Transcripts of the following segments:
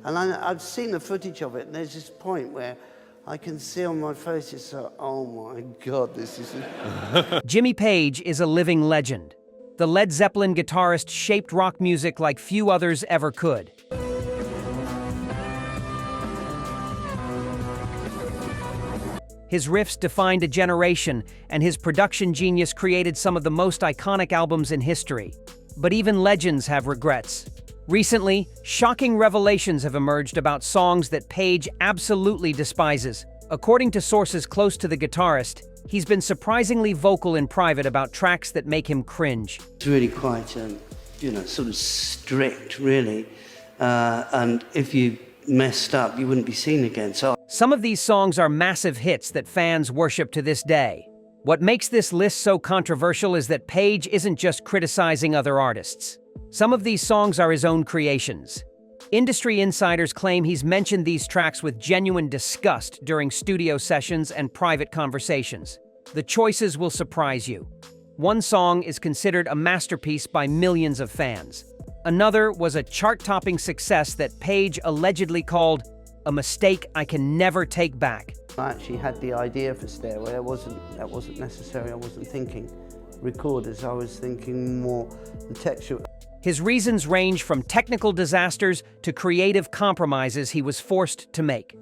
And I've seen the footage of it, and there's this point where I can see on my face, it's like, oh my God, this is... Jimmy Page is a living legend. The Led Zeppelin guitarist shaped rock music like few others ever could. His riffs defined a generation, and his production genius created some of the most iconic albums in history. But even legends have regrets. Recently, shocking revelations have emerged about songs that Page absolutely despises. According to sources close to the guitarist, he's been surprisingly vocal in private about tracks that make him cringe. It's really quite, sort of strict, really. And if you messed up, you wouldn't be seen again. So some of these songs are massive hits that fans worship to this day. What makes this list so controversial is that Page isn't just criticizing other artists. Some of these songs are his own creations. Industry insiders claim he's mentioned these tracks with genuine disgust during studio sessions and private conversations. The choices will surprise you. One song is considered a masterpiece by millions of fans. Another was a chart-topping success that Page allegedly called a mistake I can never take back. I actually had the idea for Stairway. That wasn't necessary. I wasn't thinking recorders. I was thinking more the texture. His reasons range from technical disasters to creative compromises he was forced to make.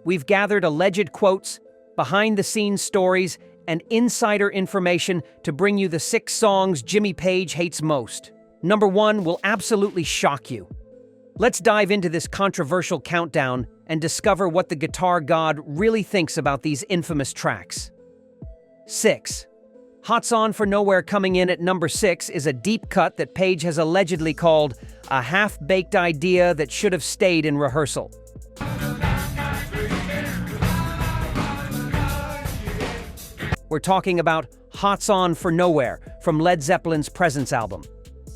We've gathered alleged quotes, behind-the-scenes stories, and insider information to bring you the 6 songs Jimmy Page hates most. Number 1 will absolutely shock you. Let's dive into this controversial countdown and discover what the guitar god really thinks about these infamous tracks. 6. Hot's On for Nowhere, coming in at number 6, is a deep cut that Page has allegedly called a half-baked idea that should have stayed in rehearsal. We're talking about Hot's On for Nowhere from Led Zeppelin's Presence album.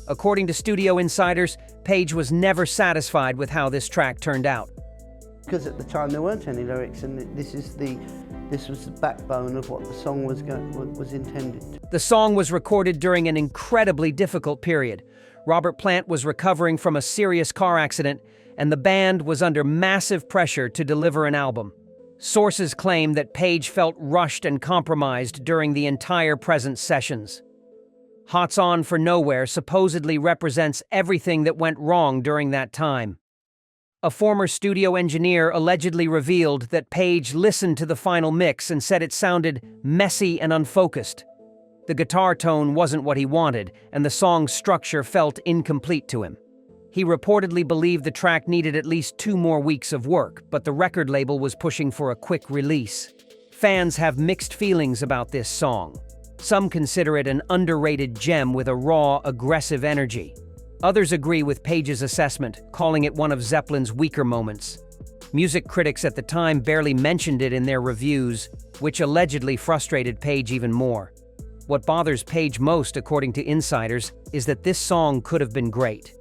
According to studio insiders, Page was never satisfied with how this track turned out. Because at the time there weren't any lyrics, and this was the backbone of what the song was intended. The song was recorded during an incredibly difficult period. Robert Plant was recovering from a serious car accident, and the band was under massive pressure to deliver an album. Sources claim that Page felt rushed and compromised during the entire Presence sessions. Hot's On for Nowhere supposedly represents everything that went wrong during that time. A former studio engineer allegedly revealed that Page listened to the final mix and said it sounded messy and unfocused. The guitar tone wasn't what he wanted, and the song's structure felt incomplete to him. He reportedly believed the track needed at least 2 more weeks of work, but the record label was pushing for a quick release. Fans have mixed feelings about this song. Some consider it an underrated gem with a raw, aggressive energy. Others agree with Page's assessment, calling it one of Zeppelin's weaker moments. Music critics at the time barely mentioned it in their reviews, which allegedly frustrated Page even more. What bothers Page most, according to insiders, is that this song could have been great.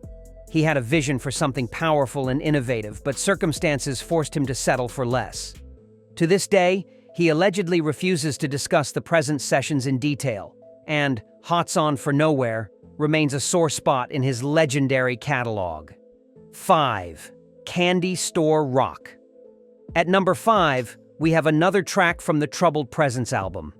He had a vision for something powerful and innovative, but circumstances forced him to settle for less. To this day, he allegedly refuses to discuss the Presence sessions in detail, and Hot's On for Nowhere remains a sore spot in his legendary catalog. 5. Candy Store Rock. At number 5, we have another track from the troubled Presence album.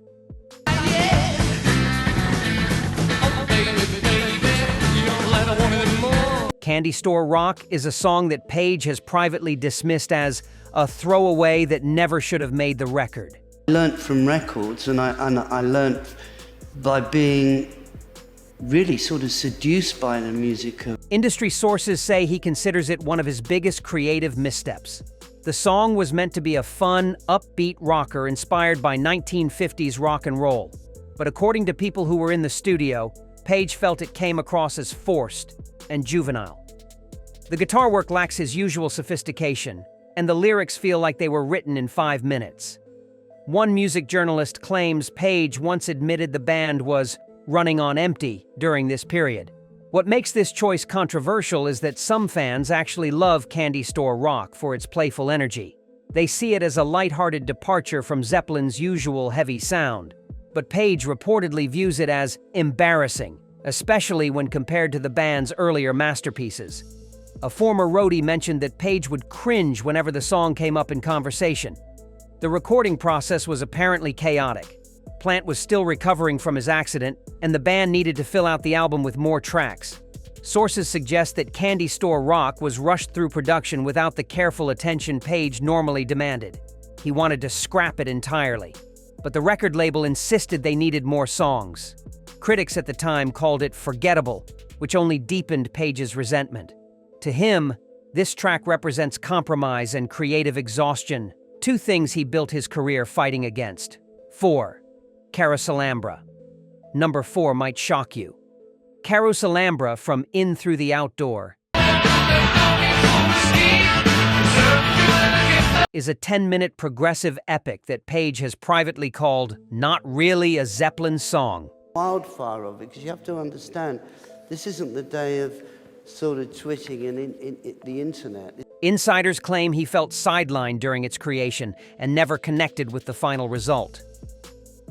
Candy Store Rock is a song that Page has privately dismissed as a throwaway that never should have made the record. I learnt from records, and I learnt by being really sort of seduced by the music. Industry sources say he considers it one of his biggest creative missteps. The song was meant to be a fun, upbeat rocker inspired by 1950s rock and roll. But according to people who were in the studio, Page felt it came across as forced and juvenile. The guitar work lacks his usual sophistication, and the lyrics feel like they were written in 5 minutes. One music journalist claims Page once admitted the band was running on empty during this period. What makes this choice controversial is that some fans actually love Candy Store Rock for its playful energy. They see it as a lighthearted departure from Zeppelin's usual heavy sound. But Page reportedly views it as embarrassing, especially when compared to the band's earlier masterpieces. A former roadie mentioned that Page would cringe whenever the song came up in conversation. The recording process was apparently chaotic. Plant was still recovering from his accident, and the band needed to fill out the album with more tracks. Sources suggest that Candy Store Rock was rushed through production without the careful attention Page normally demanded. He wanted to scrap it entirely, but the record label insisted they needed more songs. Critics at the time called it forgettable, which only deepened Page's resentment. To him, this track represents compromise and creative exhaustion, two things he built his career fighting against. 4. Carouselambra. Number 4 might shock you. Carouselambra from In Through the Outdoor is a 10-minute progressive epic that Page has privately called not really a Zeppelin song. Wildfire of it, because you have to understand, this isn't the day of sort of twitting and the internet. Insiders claim he felt sidelined during its creation and never connected with the final result.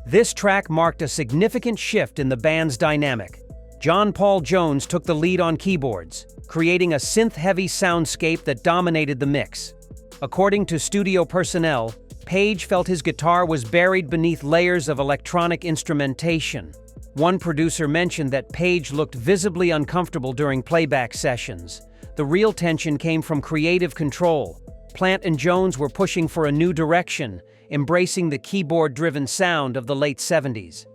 This track marked a significant shift in the band's dynamic. John Paul Jones took the lead on keyboards, creating a synth-heavy soundscape that dominated the mix. According to studio personnel, Page felt his guitar was buried beneath layers of electronic instrumentation. One producer mentioned that Page looked visibly uncomfortable during playback sessions. The real tension came from creative control. Plant and Jones were pushing for a new direction, embracing the keyboard-driven sound of the late 70s.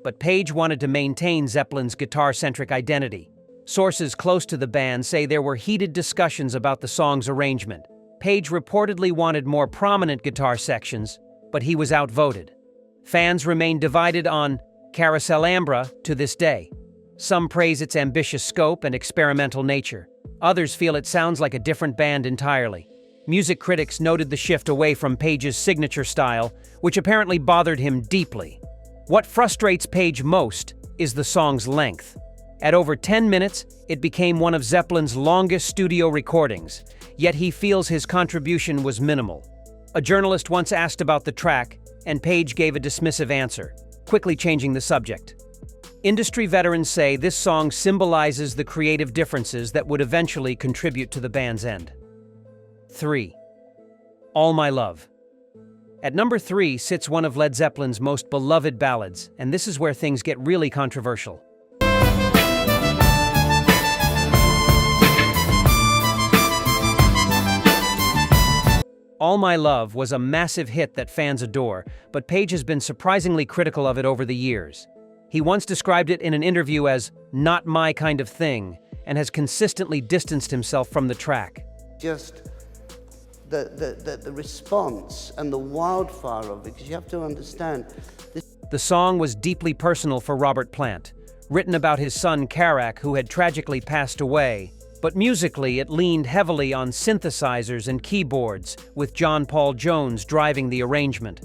But Page wanted to maintain Zeppelin's guitar-centric identity. Sources close to the band say there were heated discussions about the song's arrangement. Page reportedly wanted more prominent guitar sections, but he was outvoted. Fans remain divided on Carouselambra to this day. Some praise its ambitious scope and experimental nature. Others feel it sounds like a different band entirely. Music critics noted the shift away from Page's signature style, which apparently bothered him deeply. What frustrates Page most is the song's length. At over 10 minutes, it became one of Zeppelin's longest studio recordings, yet he feels his contribution was minimal. A journalist once asked about the track, and Page gave a dismissive answer, quickly changing the subject. Industry veterans say this song symbolizes the creative differences that would eventually contribute to the band's end. 3. All My Love. At number 3 sits one of Led Zeppelin's most beloved ballads, and this is where things get really controversial. All My Love was a massive hit that fans adore, but Page has been surprisingly critical of it over the years. He once described it in an interview as "not my kind of thing," and has consistently distanced himself from the track. Just the response and the wildfire of it, because you have to understand. The song was deeply personal for Robert Plant, written about his son Carac, who had tragically passed away. But musically, it leaned heavily on synthesizers and keyboards, with John Paul Jones driving the arrangement.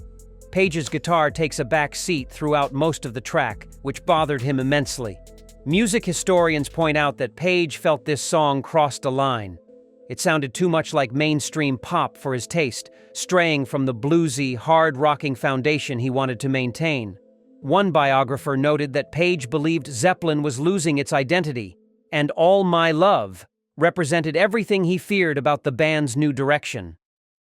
Page's guitar takes a back seat throughout most of the track, which bothered him immensely. Music historians point out that Page felt this song crossed a line. It sounded too much like mainstream pop for his taste, straying from the bluesy, hard-rocking foundation he wanted to maintain. One biographer noted that Page believed Zeppelin was losing its identity, and All My Love represented everything he feared about the band's new direction.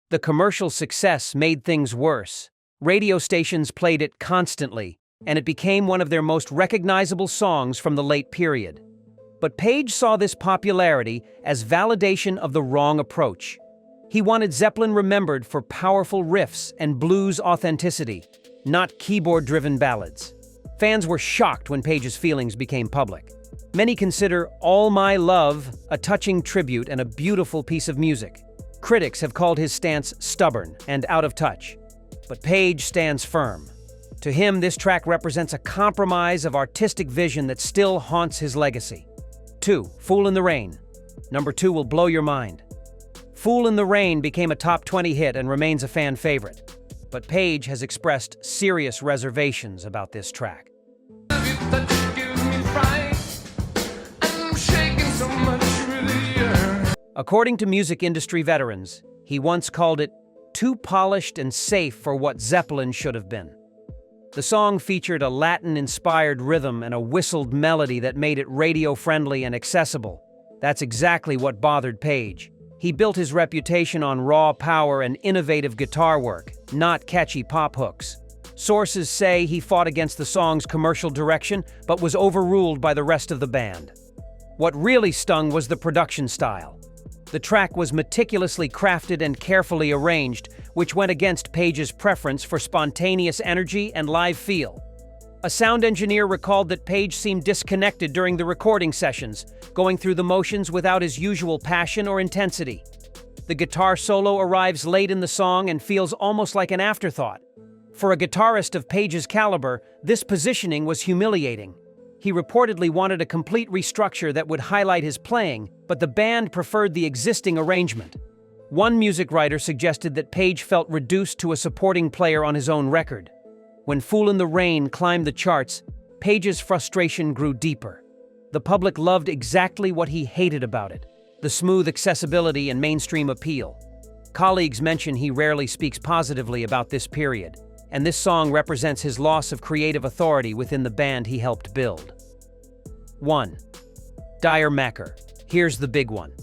The commercial success made things worse. Radio stations played it constantly, and it became one of their most recognizable songs from the late period. But Page saw this popularity as validation of the wrong approach. He wanted Zeppelin remembered for powerful riffs and blues authenticity, not keyboard-driven ballads. Fans were shocked when Page's feelings became public. Many consider All My Love a touching tribute and a beautiful piece of music. Critics have called his stance stubborn and out of touch. But Page stands firm. To him, this track represents a compromise of artistic vision that still haunts his legacy. 2. Fool in the Rain. Number 2 will blow your mind. Fool in the Rain became a top 20 hit and remains a fan favorite. But Page has expressed serious reservations about this track. According to music industry veterans, he once called it too polished and safe for what Zeppelin should have been. The song featured a Latin-inspired rhythm and a whistled melody that made it radio-friendly and accessible. That's exactly what bothered Page. He built his reputation on raw power and innovative guitar work, not catchy pop hooks. Sources say he fought against the song's commercial direction, but was overruled by the rest of the band. What really stung was the production style. The track was meticulously crafted and carefully arranged, which went against Page's preference for spontaneous energy and live feel. A sound engineer recalled that Page seemed disconnected during the recording sessions, going through the motions without his usual passion or intensity. The guitar solo arrives late in the song and feels almost like an afterthought. For a guitarist of Page's caliber, this positioning was humiliating. He reportedly wanted a complete restructure that would highlight his playing, but the band preferred the existing arrangement. One music writer suggested that Page felt reduced to a supporting player on his own record. When Fool in the Rain climbed the charts, Page's frustration grew deeper. The public loved exactly what he hated about it: the smooth accessibility and mainstream appeal. Colleagues mention he rarely speaks positively about this period, and this song represents his loss of creative authority within the band he helped build. 1. Dire Macker. Here's the big one.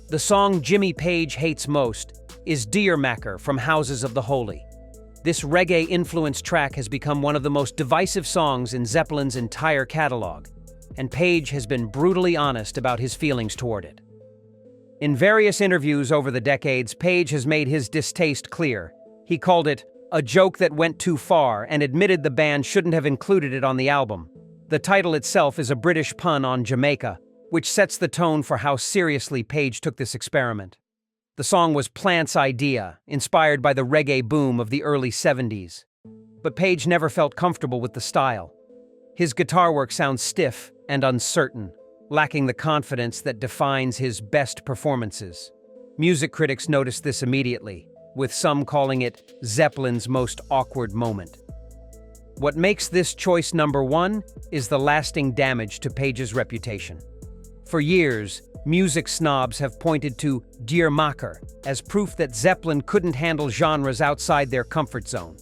The song Jimmy Page hates most is Dear Macker from Houses of the Holy. This reggae-influenced track has become one of the most divisive songs in Zeppelin's entire catalog, and Page has been brutally honest about his feelings toward it. In various interviews over the decades, Page has made his distaste clear. He called it a joke that went too far and admitted the band shouldn't have included it on the album. The title itself is a British pun on Jamaica, which sets the tone for how seriously Page took this experiment. The song was Plant's idea, inspired by the reggae boom of the early 70s. But Page never felt comfortable with the style. His guitar work sounds stiff and uncertain, lacking the confidence that defines his best performances. Music critics noticed this immediately, with some calling it Zeppelin's most awkward moment. What makes this choice number one is the lasting damage to Page's reputation. For years, music snobs have pointed to Dear Macker as proof that Zeppelin couldn't handle genres outside their comfort zone.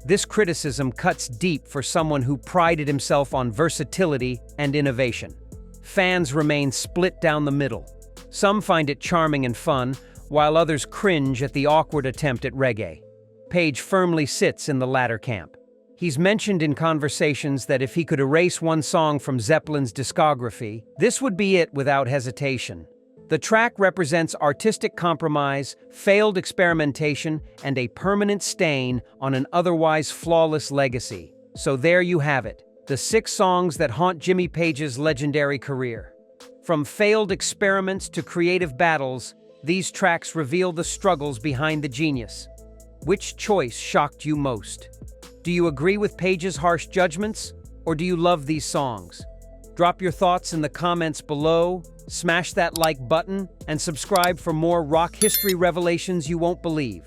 This criticism cuts deep for someone who prided himself on versatility and innovation. Fans remain split down the middle. Some find it charming and fun, while others cringe at the awkward attempt at reggae. Page firmly sits in the latter camp. He's mentioned in conversations that if he could erase one song from Zeppelin's discography, this would be it without hesitation. The track represents artistic compromise, failed experimentation, and a permanent stain on an otherwise flawless legacy. So there you have it, the 6 songs that haunt Jimmy Page's legendary career. From failed experiments to creative battles, these tracks reveal the struggles behind the genius. Which choice shocked you most? Do you agree with Page's harsh judgments, or do you love these songs? Drop your thoughts in the comments below, smash that like button, and subscribe for more rock history revelations you won't believe.